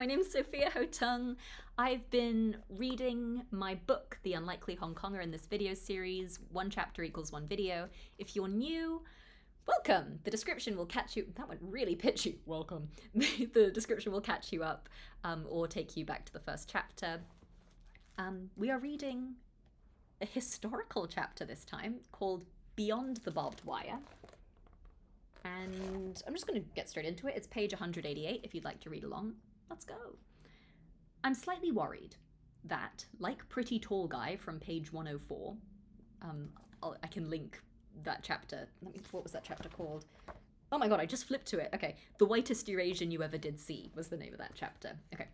My name's Sophia Ho-Tung. I've been reading my book, The Unlikely Hong Konger, in this video series. One chapter equals one video. If you're new, welcome. The description will catch you. That went really pitchy. Welcome. The description will catch you up or take you back to the first chapter. We are reading a historical chapter this time called Beyond the Barbed Wire. And I'm just going to get straight into it. It's page 188 if you'd like to read along. Let's go. I'm slightly worried that, like Pretty Tall Guy from page 104, I can link that chapter. What was that chapter called? Oh my god, I just flipped to it. Okay, The Whitest Eurasian You Ever Did See was the name of that chapter. Okay,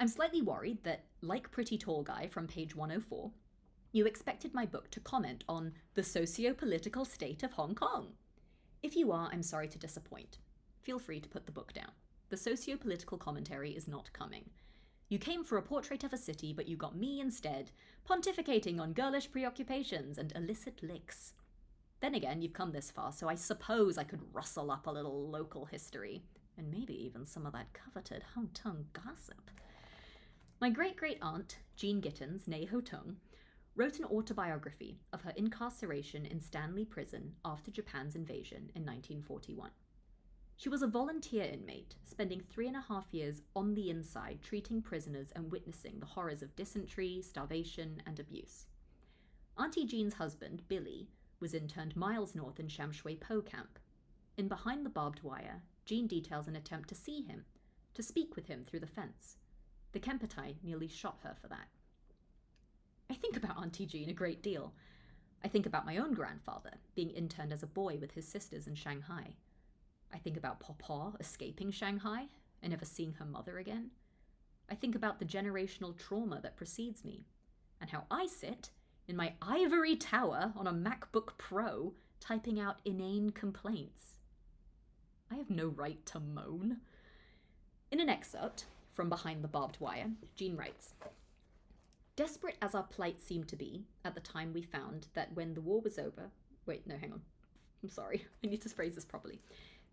I'm slightly worried that, like Pretty Tall Guy from page 104, you expected my book to comment on the socio-political state of Hong Kong. If you are, I'm sorry to disappoint. Feel free to put the book down. The socio-political commentary is not coming. You came for a portrait of a city, but you got me instead, pontificating on girlish preoccupations and illicit licks. Then again, you've come this far, so I suppose I could rustle up a little local history, and maybe even some of that coveted Hong Tung gossip. My great-great-aunt, Jean Gittins, née Ho-Tung, wrote an autobiography of her incarceration in Stanley Prison after Japan's invasion in 1941. She was a volunteer inmate, spending 3.5 years on the inside treating prisoners and witnessing the horrors of dysentery, starvation, and abuse. Auntie Jean's husband, Billy, was interned miles north in Sham Shui Po camp. In Behind the Barbed Wire, Jean details an attempt to see him, to speak with him through the fence. The Kempotai nearly shot her for that. I think about Auntie Jean a great deal. I think about my own grandfather, being interned as a boy with his sisters in Shanghai. I think about Papa escaping Shanghai and never seeing her mother again. I think about the generational trauma that precedes me, and how I sit in my ivory tower on a MacBook Pro typing out inane complaints. I have no right to moan. In an excerpt from Behind the Barbed Wire, Jean writes, "Desperate as our plight seemed to be at the time we found that when the war was over..." Wait, no, hang on. I'm sorry. I need to phrase this properly.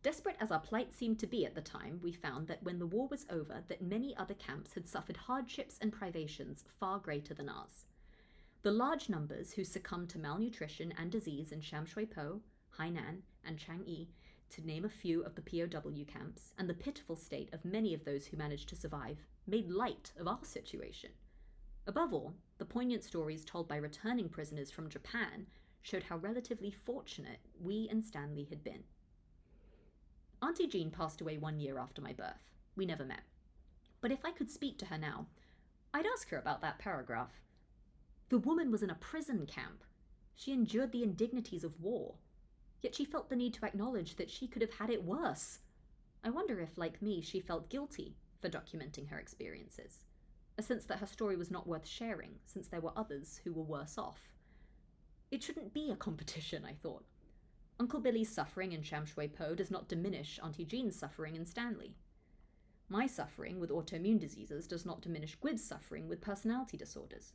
Desperate as our plight seemed to be at the time, we found that when the war was over, that many other camps had suffered hardships and privations far greater than ours. The large numbers who succumbed to malnutrition and disease in Sham Shui Po, Hainan, and Chang'e, to name a few of the POW camps, and the pitiful state of many of those who managed to survive, made light of our situation. Above all, the poignant stories told by returning prisoners from Japan showed how relatively fortunate we and Stanley had been. Auntie Jean passed away 1 year after my birth. We never met. But if I could speak to her now, I'd ask her about that paragraph. The woman was in a prison camp. She endured the indignities of war. Yet she felt the need to acknowledge that she could have had it worse. I wonder if, like me, she felt guilty for documenting her experiences. A sense that her story was not worth sharing, since there were others who were worse off. It shouldn't be a competition, I thought. Uncle Billy's suffering in Sham Shui Po does not diminish Auntie Jean's suffering in Stanley. My suffering with autoimmune diseases does not diminish Gwib's suffering with personality disorders.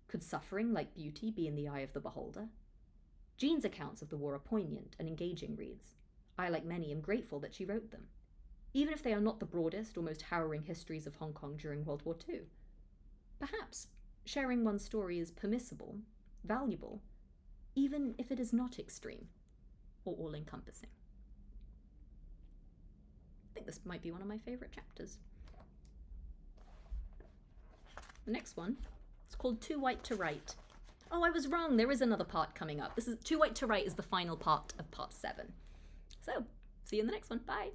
Could suffering, like beauty, be in the eye of the beholder? Jean's accounts of the war are poignant and engaging reads. I, like many, am grateful that she wrote them, even if they are not the broadest or most harrowing histories of Hong Kong during World War II. Perhaps sharing one's story is permissible, valuable, even if it is not extreme or all-encompassing. I think this might be one of my favourite chapters. The next one is called Too White to Write. Oh, I was wrong. There is another part coming up. This is Too White to Write is the final part of part 7. So, see you in the next one. Bye.